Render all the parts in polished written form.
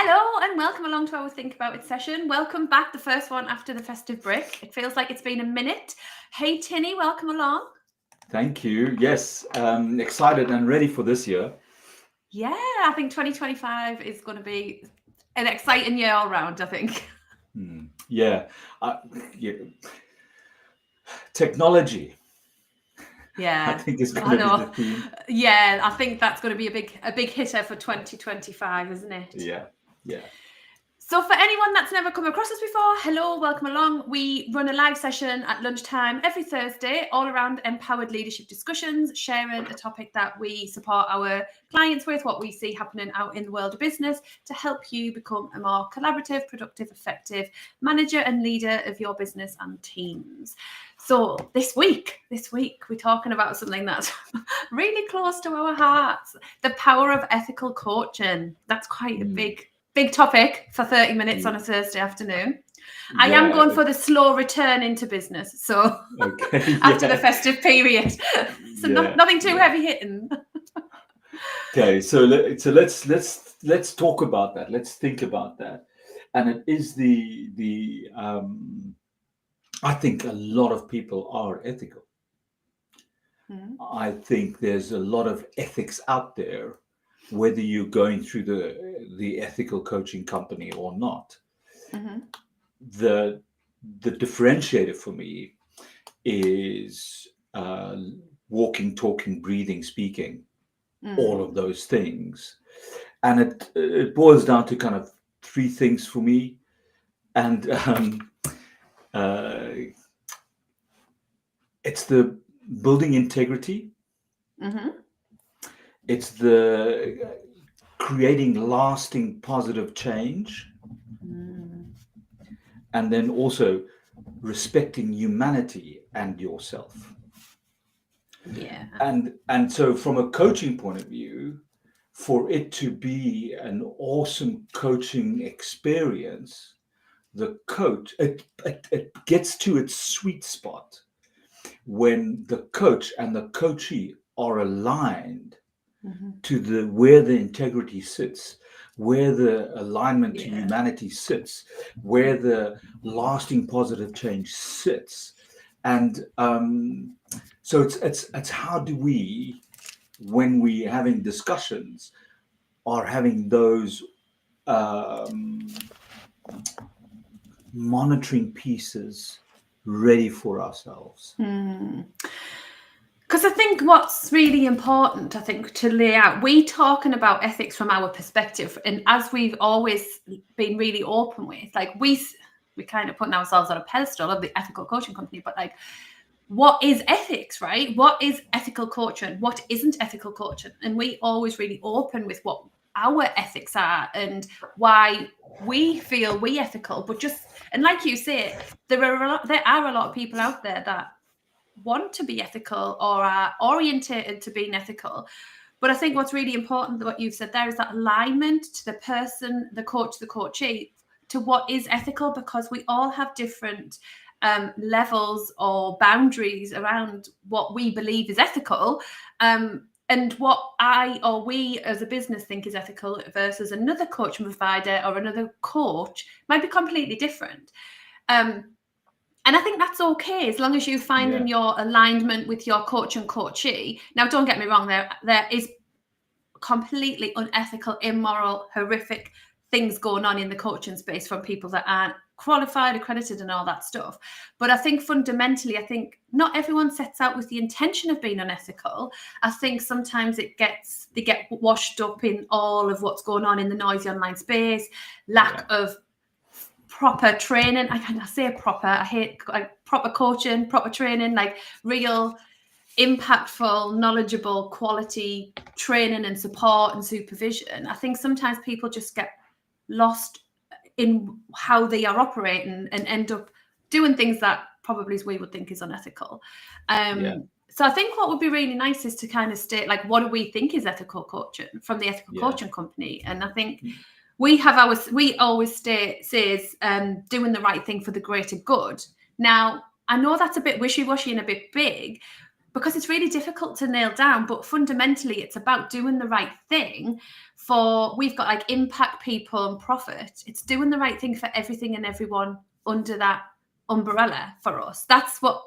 Hello and welcome along to our Think About It session. Welcome back, the first one after the festive break. It feels like it's been a minute. Hey Tienie, welcome along. Thank you. Yes, excited and ready for this year. Yeah, I think 2025 is going to be an exciting year all round, I think. Yeah. Yeah. Technology, I Yeah, think, is going I to be the know. theme. Yeah, I think that's going to be a big hitter for 2025, isn't it? Yeah, yeah. So for anyone that's never come across us before, hello, welcome along. We run a live session at lunchtime every Thursday, all around empowered leadership discussions, sharing a topic that we support our clients with, what we see happening out in the world of business to help you become a more collaborative, productive, effective manager and leader of your business and teams. So this week, we're talking about something that's really close to our hearts, the power of ethical coaching. That's quite a big topic for 30 minutes on a Thursday afternoon. I am going for the slow return into business. So Okay. after the festive period. So nothing too heavy hitting. Okay, so let's talk about that. Let's think about that. And it is the I think a lot of people are ethical. I think there's a lot of ethics out there, whether you're going through the ethical coaching company or not. The differentiator for me is walking, talking, breathing, speaking, all of those things, and it boils down to kind of three things for me, and it's the building integrity. It's the creating lasting positive change, and then also respecting humanity and yourself. Yeah. And so from a coaching point of view, for it to be an awesome coaching experience, the coach, it gets to its sweet spot when the coach and the coachee are aligned to where the integrity sits, where the alignment to humanity sits, where the lasting positive change sits. And so it's how do we, when we having discussions, are having those monitoring pieces ready for ourselves. Because I think what's really important, I think, to lay out, we talking about ethics from our perspective, and as we've always been really open with, like we kind of putting ourselves on a pedestal of the ethical coaching company, but like, what is ethics, right? What is ethical coaching? What isn't ethical coaching? And we always really open with what our ethics are and why we feel we ethical. But just, and like you say, there are a lot of people out there that want to be ethical or are orientated to being ethical. But I think what's really important, what you've said there, is that alignment to the person, the coach, the coachee, to what is ethical, because we all have different levels or boundaries around what we believe is ethical, and what I or we as a business think is ethical versus another coaching provider or another coach might be completely different. And I think that's okay, as long as you find in your alignment with your coach and coachee. Now, don't get me wrong, there is completely unethical, immoral, horrific things going on in the coaching space from people that aren't qualified, accredited, and all that stuff. But I think fundamentally, I think not everyone sets out with the intention of being unethical. I think sometimes they get washed up in all of what's going on in the noisy online space, lack of proper training. I say proper, I hate proper coaching, proper training, like real impactful, knowledgeable, quality training and support and supervision. I think sometimes people just get lost in how they are operating and end up doing things that probably as we would think is unethical. So I think what would be really nice is to kind of state, like, what do we think is ethical coaching from the ethical coaching company? And I think we always says doing the right thing for the greater good. Now, I know that's a bit wishy-washy and a bit big, because it's really difficult to nail down, but fundamentally it's about doing the right thing we've got like impact, people and profit. It's doing the right thing for everything and everyone under that umbrella for us. That's what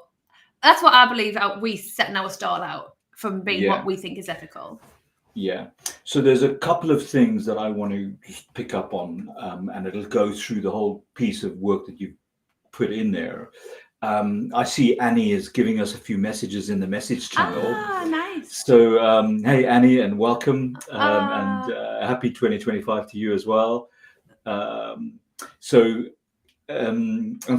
I believe we setting our stall out from being what we think is ethical. Yeah. So there's a couple of things that I want to just pick up on, and it'll go through the whole piece of work that you've put in there. I see Annie is giving us a few messages in the message channel. Ah, nice. So, hey, Annie, and welcome, and happy 2025 to you as well. And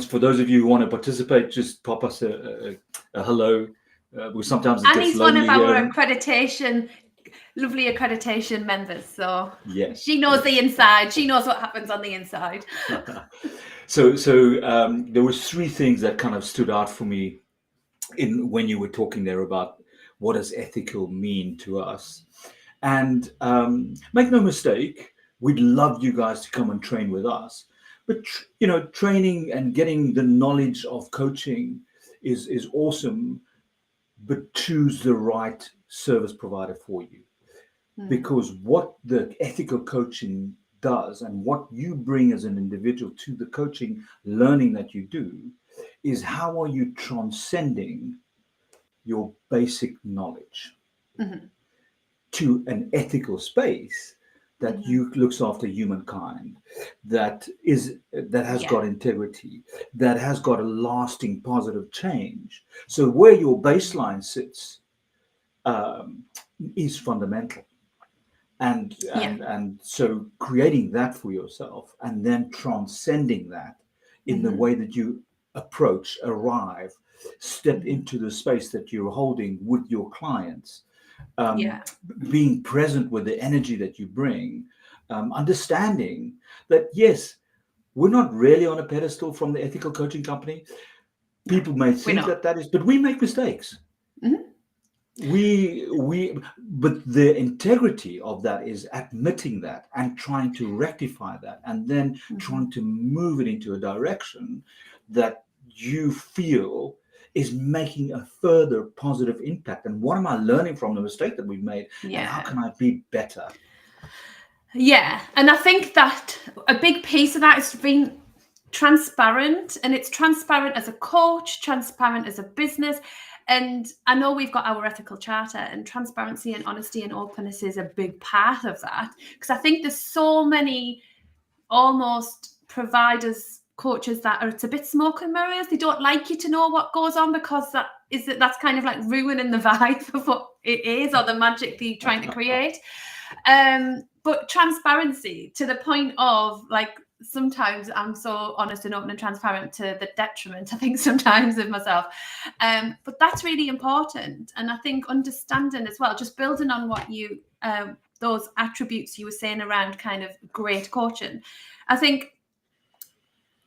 for those of you who want to participate, just pop us a hello. Because sometimes it Annie's gets lonely one of our here. lovely accreditation members. So yes, she knows the inside. She knows what happens on the inside. So there was three things that kind of stood out for me when you were talking there about what does ethical mean to us. And make no mistake, we'd love you guys to come and train with us. But training and getting the knowledge of coaching is awesome. But choose the right service provider for you, because what the ethical coaching does and what you bring as an individual to the coaching learning that you do is how are you transcending your basic knowledge to an ethical space that you looks after humankind, that has got integrity, that has got a lasting positive change. So where your baseline sits is fundamental. And so creating that for yourself and then transcending that in the way that you arrive, step into the space that you're holding with your clients, being present with the energy that you bring, understanding that, yes, we're not really on a pedestal from the ethical coaching company. People may think that is, but we make mistakes. But the integrity of that is admitting that and trying to rectify that, and then trying to move it into a direction that you feel is making a further positive impact. And what am I learning from the mistake that we've made? And how can I be better? Yeah. And I think that a big piece of that is being transparent, and it's transparent as a coach, transparent as a business. And I know we've got our ethical charter, and transparency and honesty and openness is a big part of that, because I think there's so many almost providers, coaches that it's a bit smoke and mirrors. They don't like you to know what goes on, because that's kind of like ruining the vibe of what it is, or the magic they're trying to create. But transparency to the point of like, sometimes I'm so honest and open and transparent to the detriment, I think, sometimes of myself. But that's really important. And I think understanding as well, just building on what you, those attributes you were saying around kind of great coaching. I think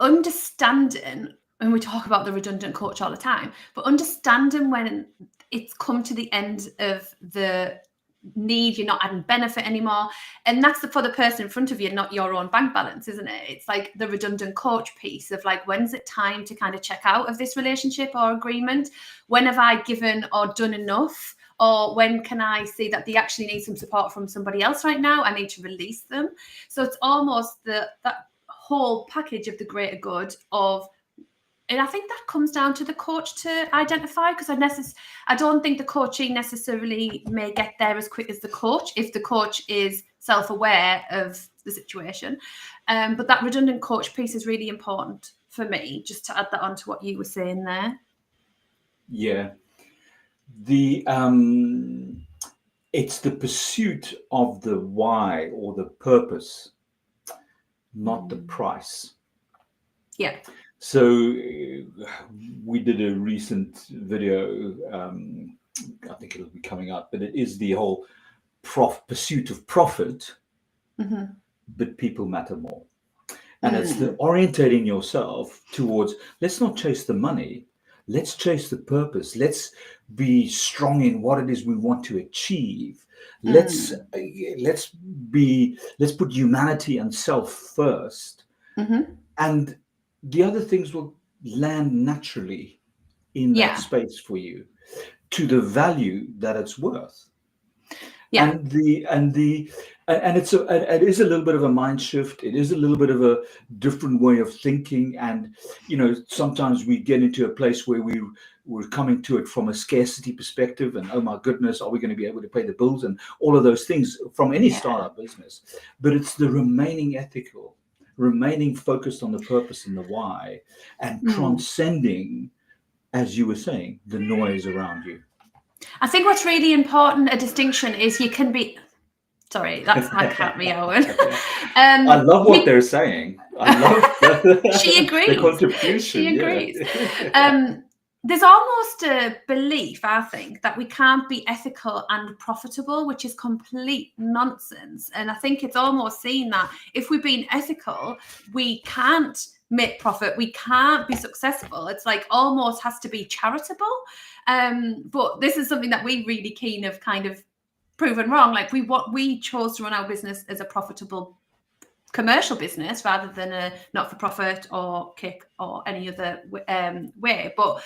understanding, and we talk about the redundant coach all the time, but understanding when it's come to the end of the need, you're not adding benefit anymore, and that's for the person in front of you, not your own bank balance, isn't it? It's like the redundant coach piece of like, when's it time to kind of check out of this relationship or agreement? When have I given or done enough? Or when can I see that they actually need some support from somebody else right now? I need to release them. So it's almost that whole package of the greater good of. And I think that comes down to the coach to identify, because I don't think the coaching necessarily may get there as quick as the coach, if the coach is self-aware of the situation. But that redundant coach piece is really important for me, just to add that on to what you were saying there. Yeah. It's the pursuit of the why or the purpose, not the price. Yeah. So we did a recent video, I think it'll be coming up, but it is the whole pursuit of profit, but people matter more. And it's the orientating yourself towards, let's not chase the money, let's chase the purpose. Let's be strong in what it is we want to achieve. Let's put humanity and self first. And the other things will land naturally in that space for you. to the value that it's worth. Yeah. And it is a little bit of a mind shift. It is a little bit of a different way of thinking. And sometimes we get into a place where we're coming to it from a scarcity perspective, and oh my goodness, are we going to be able to pay the bills and all of those things from any startup business? But it's the remaining ethical, remaining focused on the purpose and the why, and transcending, as you were saying, the noise around you. I think what's really important, a distinction, is you can be... Sorry, that's my cat meowing. I love what they're saying. I love she agrees. The contribution. She agrees. There's almost a belief, I think, that we can't be ethical and profitable, which is complete nonsense. And I think it's almost seen that if we're being ethical, we can't make profit, we can't be successful. It's like almost has to be charitable. But this is something that we really keen of kind of proven wrong. Like we chose to run our business as a profitable commercial business rather than a not-for-profit or kick or any other way. But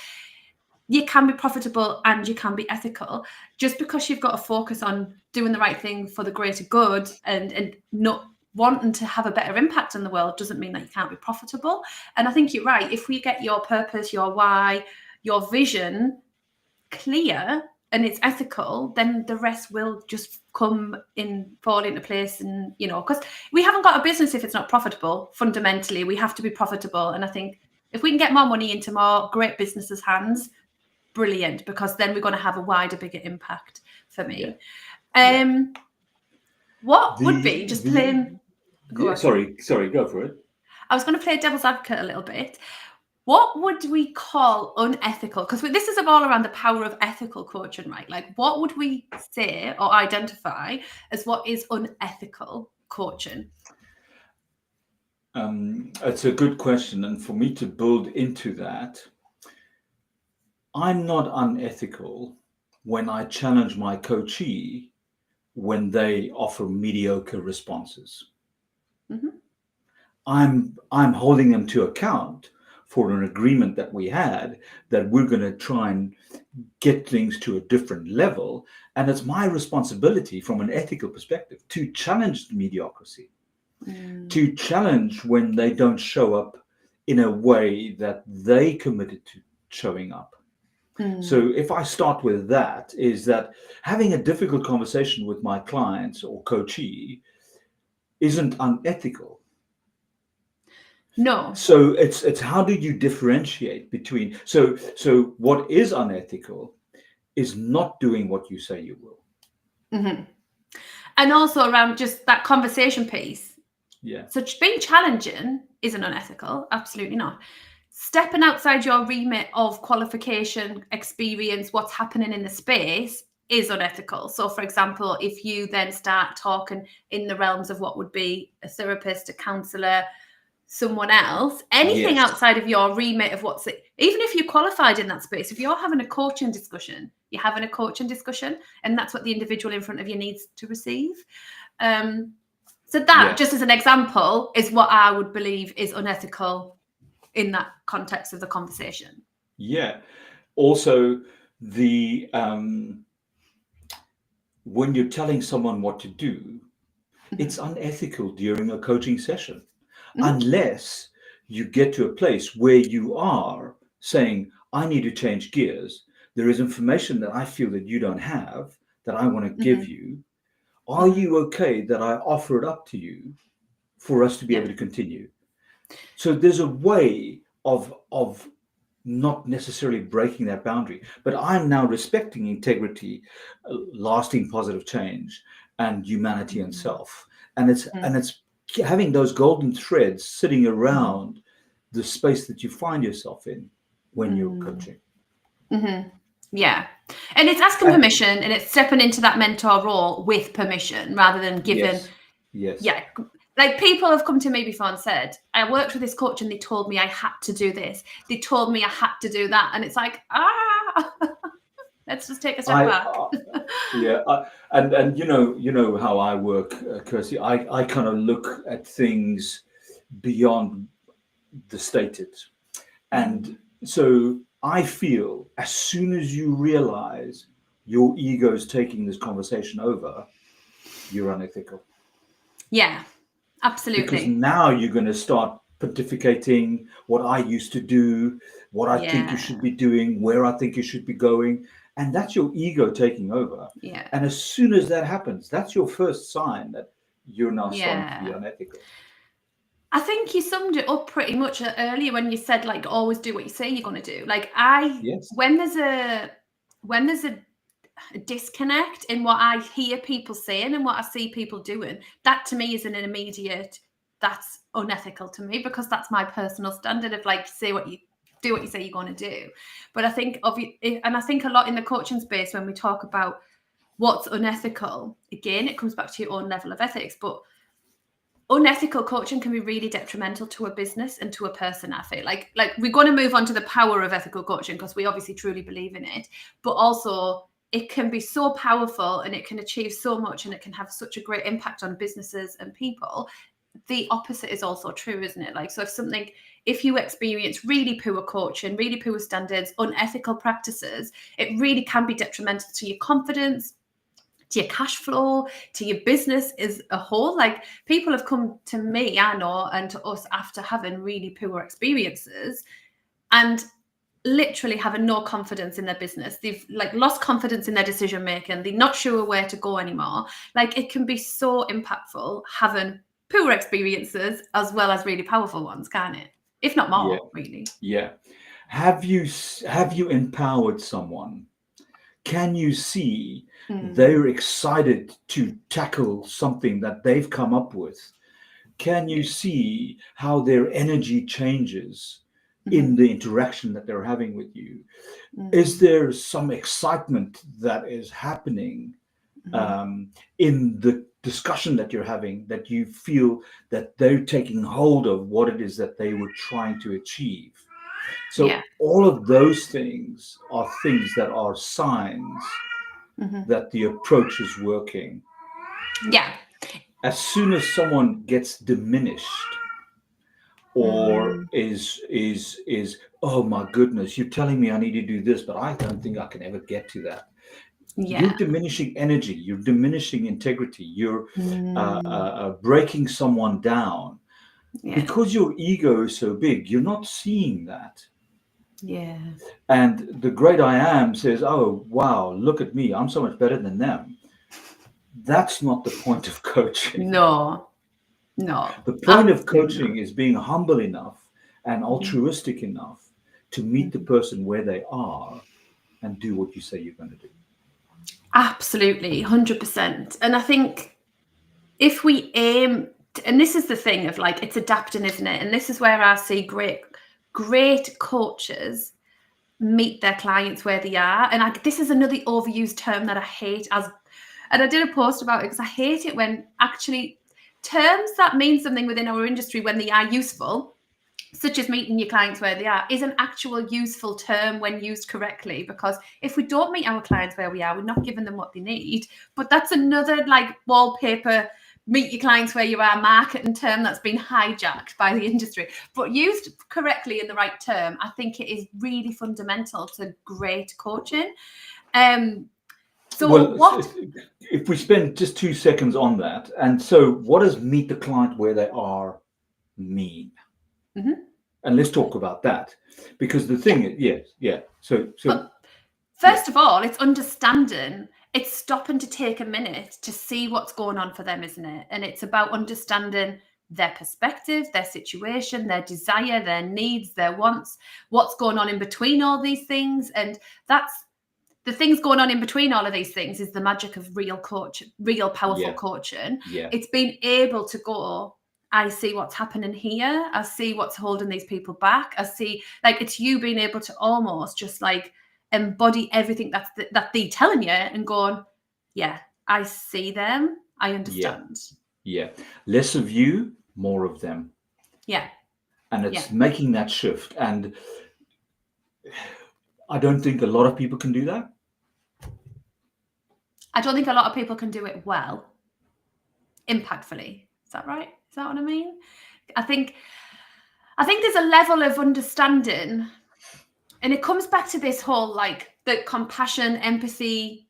you can be profitable and you can be ethical. Just because you've got to focus on doing the right thing for the greater good and not wanting to have a better impact on the world doesn't mean that you can't be profitable. And I think you're right. If we get your purpose, your why, your vision clear and it's ethical, then the rest will just fall into place. And because we haven't got a business if it's not profitable. Fundamentally, we have to be profitable. And I think if we can get more money into more great businesses' hands, brilliant, because then we're going to have a wider, bigger impact for me. What would be just plain... Sorry, go for it. I was going to play devil's advocate a little bit. What would we call unethical? Because this is all around the power of ethical coaching, right? Like, what would we say or identify as what is unethical coaching? It's a good question. And for me to build into that, I'm not unethical when I challenge my coachee when they offer mediocre responses. I'm holding them to account for an agreement that we had that we're going to try and get things to a different level. And it's my responsibility from an ethical perspective to challenge the mediocrity, to challenge when they don't show up in a way that they committed to showing up. So if I start with that, is that having a difficult conversation with my clients or coachee isn't unethical. No. So it's how do you differentiate between so what is unethical is not doing what you say you will. And also around just that conversation piece. Yeah. So being challenging isn't unethical, absolutely not. Stepping outside your remit of qualification, experience, what's happening in the space is unethical. So, for example, if you then start talking in the realms of what would be a therapist, a counsellor, someone else, anything outside of your remit of even if you're qualified in that space, if you're having a coaching discussion, you're having a coaching discussion, and that's what the individual in front of you needs to receive. So that, just as an example, is what I would believe is unethical in that context of the conversation. Yeah. Also, the when you're telling someone what to do, it's unethical during a coaching session, unless you get to a place where you are saying, I need to change gears. There is information that I feel that you don't have that I want to give you. Are you okay that I offer it up to you for us to be able to continue? So there's a way of not necessarily breaking that boundary, but I'm now respecting integrity, lasting positive change, and humanity and self. And it's having those golden threads sitting around the space that you find yourself in when you're coaching. Yeah. And it's asking permission, and it's stepping into that mentor role with permission rather than giving. Yes. Yeah. Like, people have come to me before and said, I worked with this coach and they told me I had to do this. They told me I had to do that. And it's like, let's just take a step back. And you know how I work, Kirsty. I kind of look at things beyond the stated. And so I feel as soon as you realize your ego is taking this conversation over, you're unethical. Yeah, absolutely. Because now you're going to start pontificating what I used to do, what I think you should be doing, where I think you should be going. And that's your ego taking over. Yeah. And as soon as that happens, that's your first sign that you're now starting to be unethical. I think you summed it up pretty much earlier when you said, like, always do what you say you're going to do. Like, Yes. when there's a disconnect in what I hear people saying and what I see people doing, that to me is an immediate, that's unethical to me, because that's my personal standard of, like, do what you say you're going to do. But I think and I think a lot in the coaching space, when we talk about what's unethical, again, it comes back to your own level of ethics, but unethical coaching can be really detrimental to a business and to a person. I feel like we're going to move on to the power of ethical coaching, because we obviously truly believe in it, but also it can be so powerful and it can achieve so much and it can have such a great impact on businesses and people. The opposite is also true, isn't it? Like, so if you experience really poor coaching, really poor standards, unethical practices, it really can be detrimental to your confidence, to your cash flow, to your business as a whole. Like, people have come to me, I know, and to us after having really poor experiences and literally having no confidence in their business. They've like lost confidence in their decision making. They're not sure where to go anymore. Like, it can be so impactful having poor experiences as well as really powerful ones, can't it? If not more, really. Yeah. Have you empowered someone? Can you see they're excited to tackle something that they've come up with? Can you see how their energy changes in the interaction that they're having with you? Is there some excitement that is happening in the discussion that you're having, that you feel that they're taking hold of what it is that they were trying to achieve? So all of those things are things that are signs that the approach is working. Yeah. As soon as someone gets diminished or is oh my goodness, you're telling me I need to do this, but I don't think I can ever get to that. You're diminishing energy, you're diminishing integrity, you're breaking someone down. Because your ego is so big, you're not seeing that. And the great I am says, oh, wow, look at me, I'm so much better than them. That's not the point of coaching. No. The point of coaching is being humble enough and altruistic enough to meet the person where they are and do what you say you're going to do. Absolutely, 100%. And I think if we aim, and this is the thing of, like, it's adapting, isn't it? And this is where I see great coaches meet their clients where they are. And this is another overused term that I hate, and I did a post about it because I hate it when actually terms that mean something within our industry, when they are useful, such as meeting your clients where they are, is an actual useful term when used correctly. Because if we don't meet our clients where we are, we're not giving them what they need. But that's another, like, wallpaper, meet your clients where you are marketing term that's been hijacked by the industry. But used correctly in the right term, I think it is really fundamental to great coaching. If we spend just 2 seconds on that, and so what does meet the client where they are mean? And let's talk about that, because the thing is, first of all, it's understanding. It's stopping to take a minute to see what's going on for them, isn't it? And it's about understanding their perspective, their situation, their desire, their needs, their wants, what's going on in between all these things. And that's the things going on in between all of these things is the magic of real powerful coaching. It's being able to go, I see what's happening here. I see what's holding these people back. I see, like, it's you being able to almost just, like, embody everything that they're telling you and going, yeah, I see them. I understand. Yeah. Less of you, more of them. Yeah. And it's making that shift. And I don't think a lot of people can do that. I don't think a lot of people can do it well, impactfully. Is that right? Is that what I mean? I think there's a level of understanding And it comes back to this whole, like, the compassion, empathy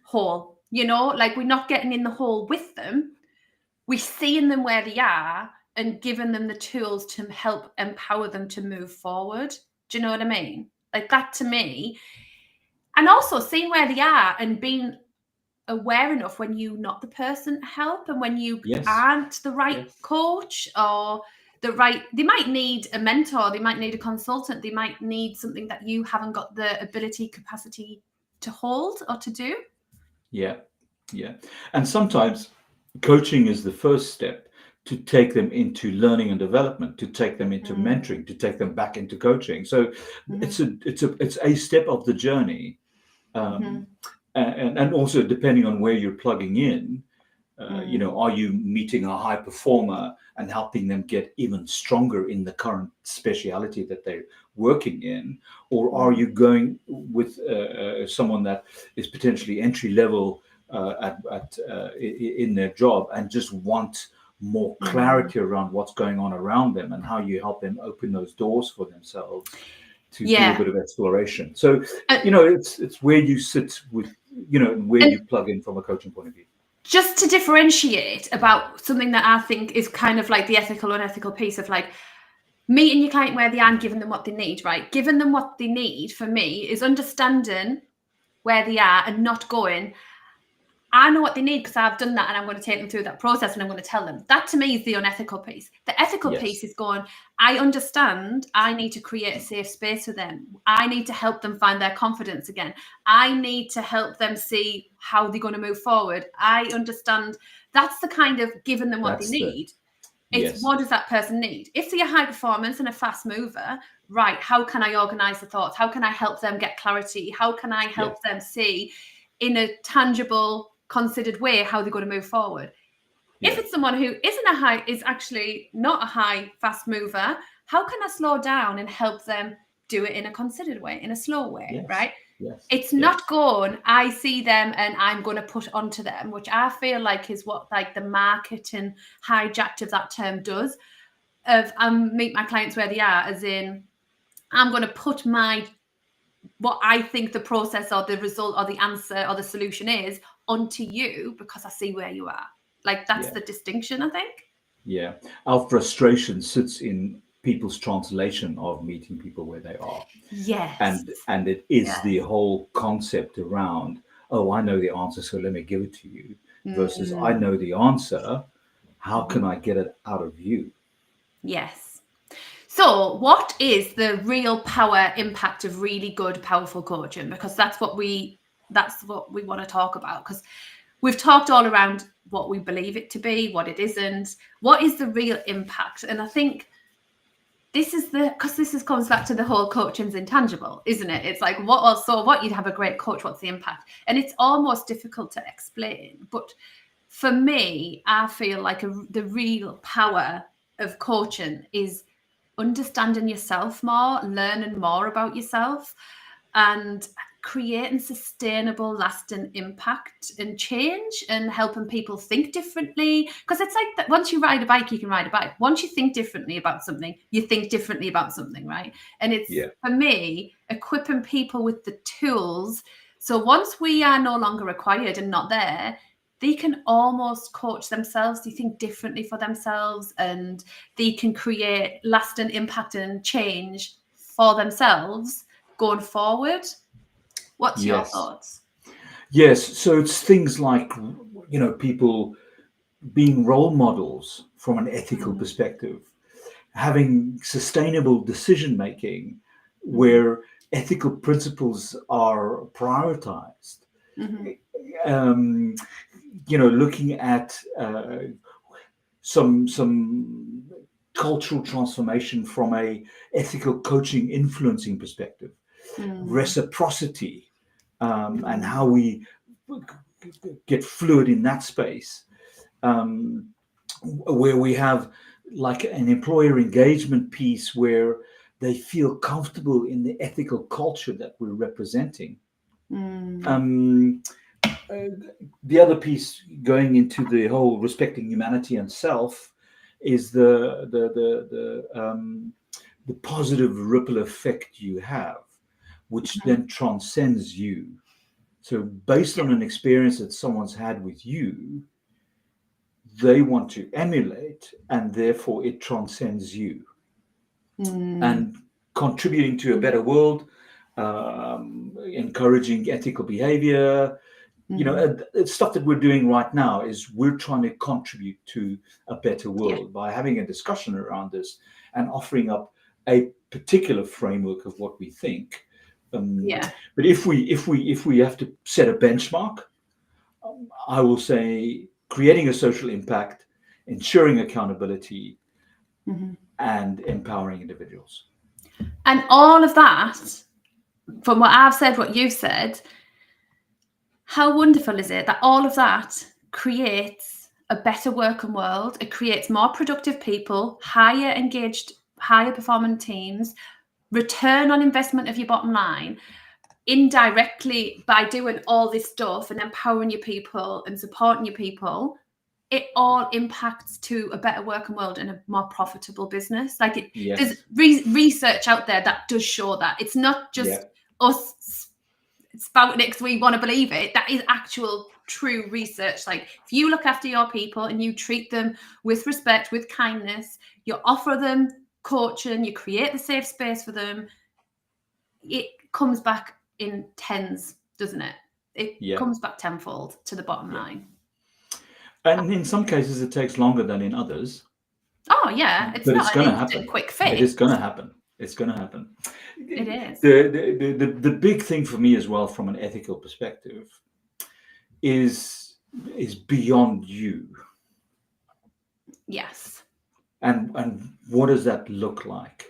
hole, you know, like we're not getting in the hole with them. We're seeing them where they are and giving them the tools to help empower them to move forward. Do you know what I mean? Like, that to me. And also seeing where they are and being aware enough when you're not the person to help, and when you aren't the right coach, or the right, they might need a mentor, they might need a consultant, they might need something that you haven't got the ability, capacity to hold or to do. Yeah. And sometimes coaching is the first step to take them into learning and development, to take them into mentoring, to take them back into coaching. So it's a step of the journey. And also, depending on where you're plugging in, you know, are you meeting a high performer and helping them get even stronger in the current speciality that they're working in? Or are you going with someone that is potentially entry level in their job and just want more clarity around what's going on around them, and how you help them open those doors for themselves to do a bit of exploration? So, you know, it's where you sit with, you know, where you plug in from a coaching point of view. Just to differentiate about something that I think is kind of like the ethical, unethical piece of, like, meeting your client where they are and giving them what they need, right? Giving them what they need, for me, is understanding where they are and not going, I know what they need because I've done that, and I'm going to take them through that process and I'm going to tell them. That to me is the unethical piece. The ethical piece is going, I understand I need to create a safe space for them. I need to help them find their confidence again. I need to help them see how they're going to move forward. I understand. That's the kind of giving them what they need. It's what does that person need? If they're a high performance and a fast mover, right, how can I organize the thoughts? How can I help them get clarity? How can I help them see in a tangible, considered way how they're going to move forward? If it's someone who is actually not a high fast mover, how can I slow down and help them do it in a considered way, in a slow way, right? It's not going, I see them and I'm going to put onto them, which I feel like is what, like, the marketing hijacked of that term does. Of meet my clients where they are, as in, I'm going to put what I think the process or the result or the answer or the solution is onto you because I see where you are. Like, that's the distinction, I think. Yeah. Our frustration sits in people's translation of meeting people where they are. Yes. And it is the whole concept around, oh, I know the answer, so let me give it to you, versus I know the answer, how can I get it out of you? Yes. So what is the real power impact of really good, powerful coaching? Because that's what we want to talk about, because we've talked all around what we believe it to be, what it isn't. What is the real impact? And I think this comes back to the whole coaching's intangible, isn't it? It's like, what you'd have a great coach, what's the impact? And it's almost difficult to explain. But for me, I feel like the real power of coaching is understanding yourself more, learning more about yourself, and creating sustainable, lasting impact and change, and helping people think differently. Because it's like that, once you ride a bike, you can ride a bike. Once you think differently about something, you think differently about something, right? And it's, for me, equipping people with the tools. So once we are no longer required and not there, they can almost coach themselves. They think differently for themselves, and they can create lasting impact and change for themselves going forward. What's your thoughts? Yes. So it's things like, you know, people being role models from an ethical perspective, having sustainable decision making where ethical principles are prioritized. You know, looking at some cultural transformation from a ethical coaching influencing perspective, reciprocity, and how we get fluid in that space, where we have like an employer engagement piece where they feel comfortable in the ethical culture that we're representing. The other piece, going into the whole respecting humanity and self, is the the positive ripple effect you have, which then transcends you. So based on an experience that someone's had with you, they want to emulate, and therefore it transcends you. And contributing to a better world, encouraging ethical behavior, it's stuff that we're doing right now is we're trying to contribute to a better world by having a discussion around this and offering up a particular framework of what we think. But if we have to set a benchmark, I will say creating a social impact, ensuring accountability, and empowering individuals. And all of that, from what I've said, what you've said, how wonderful is it that all of that creates a better working world? It creates more productive people, higher engaged, higher performing teams, return on investment of your bottom line, indirectly by doing all this stuff and empowering your people and supporting your people. It all impacts to a better working world and a more profitable business. Like there's research out there that does show that. It's not just us spouting it because we want to believe it. That is actual true research. Like if you look after your people and you treat them with respect, with kindness, you offer them coaching, you create the safe space for them, it comes back in tens, doesn't it? It comes back tenfold to the bottom line. And in some cases, it takes longer than in others. Oh, yeah. It's not an instant quick fix. It is going to happen. It's going to happen. It is. The big thing for me as well, from an ethical perspective, is beyond you. Yes. And what does that look like?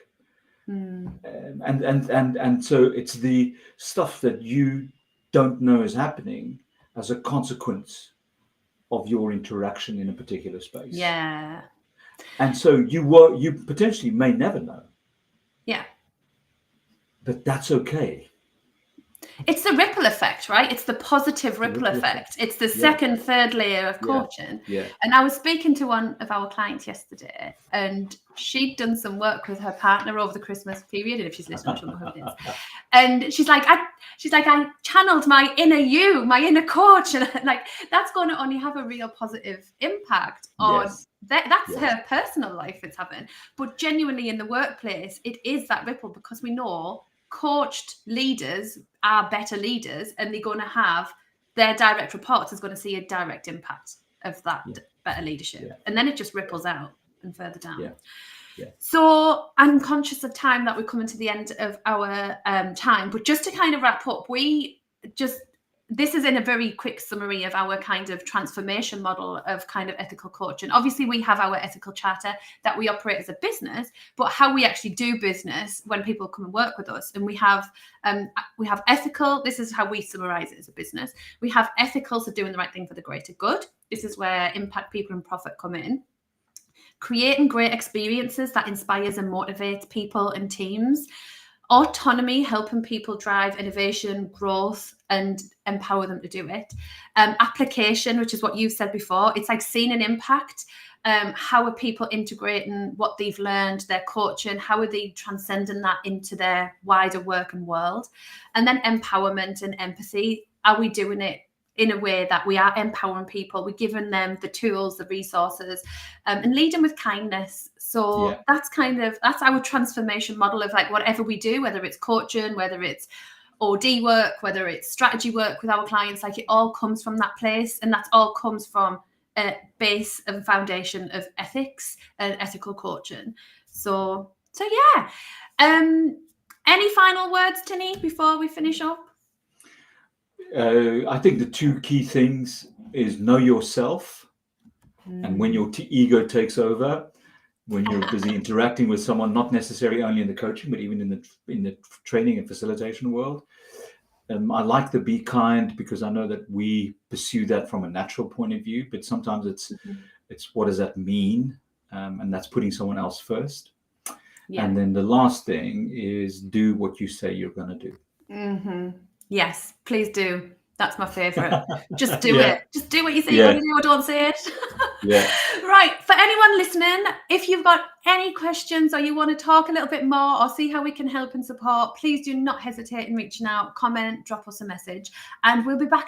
And so it's the stuff that you don't know is happening as a consequence of your interaction in a particular space. Yeah. And so you potentially may never know. Yeah. But that's okay. It's the ripple effect, right? It's the positive ripple effect. It's the second, third layer of coaching. Yeah. And I was speaking to one of our clients yesterday, and she'd done some work with her partner over the Christmas period. And if she's listening, she'll know who it is. And she's like, I channeled my inner you, my inner coach, and like that's going to only have a real positive impact on that's her personal life it's having. But genuinely in the workplace, it is that ripple, because we know coached leaders are better leaders, and they're going to have their direct reports is going to see a direct impact of that better leadership. And then it just ripples out and further down. So I'm conscious of time, that we're coming to the end of our time, but just to kind of wrap up, this is in a very quick summary of our kind of transformation model of kind of ethical coaching. Obviously, we have our ethical charter that we operate as a business, but how we actually do business when people come and work with us. And we have ethical. This is how we summarize it as a business. We have ethical, so doing the right thing for the greater good. This is where impact, people, and profit come in. Creating great experiences that inspires and motivates people and teams. Autonomy, helping people drive innovation, growth, and empower them to do it. Application, which is what you've said before. It's like seeing an impact. How are people integrating what they've learned, their coaching? How are they transcending that into their wider work and world? And then empowerment and empathy. Are we doing it in a way that we are empowering people? We're giving them the tools, the resources, and leading with kindness. So that's our transformation model of like whatever we do, whether it's coaching, whether it's OD work, whether it's strategy work with our clients, like it all comes from that place. And that all comes from a base and foundation of ethics and ethical coaching. So yeah. Any final words, Tienie, before we finish up? I think the two key things is know yourself. And when your ego takes over, when you're busy interacting with someone, not necessarily only in the coaching, but even in the training and facilitation world. I like the be kind, because I know that we pursue that from a natural point of view, but sometimes it's what does that mean? And that's putting someone else first. And then the last thing is do what you say you're going to do. Yes, please do. That's my favourite. Just do Yeah. it. Just do what you say you're Yeah. going to do, or don't say it. Yeah. Right. For anyone listening, if you've got any questions or you want to talk a little bit more or see how we can help and support, please do not hesitate in reaching out, comment, drop us a message, and we'll be back